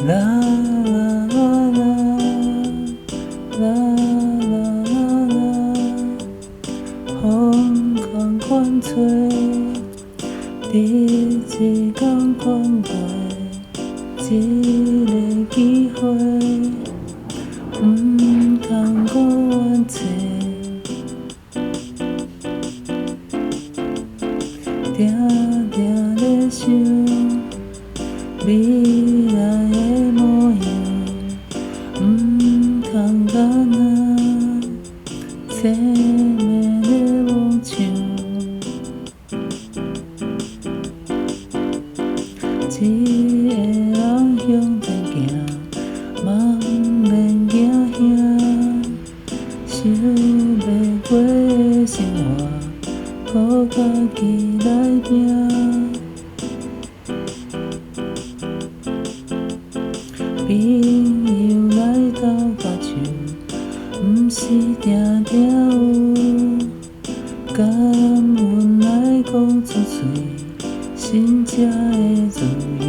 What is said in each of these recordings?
啦啦啦啦啦啦啦，风空款吹，日子刚款过，一个机会，唔通搁怨嗟。定定咧想未来的模样，唔通干那前面的妄想。一个人向前行，嘛毋免惊兄，想袂过的生活。靠家己来拼，朋友来斗甲手，毋是定定有。感恩来讲出嘴，心才会自由。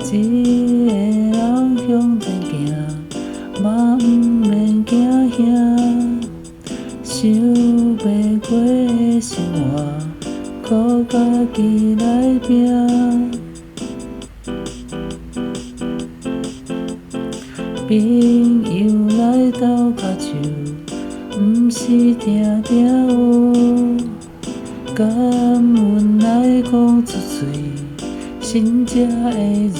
一个人向前行，嘛毋免惊兄，想袂过的生活，靠家己来拼。朋友来斗甲手，毋是定定有。感恩来讲出嘴，心才会自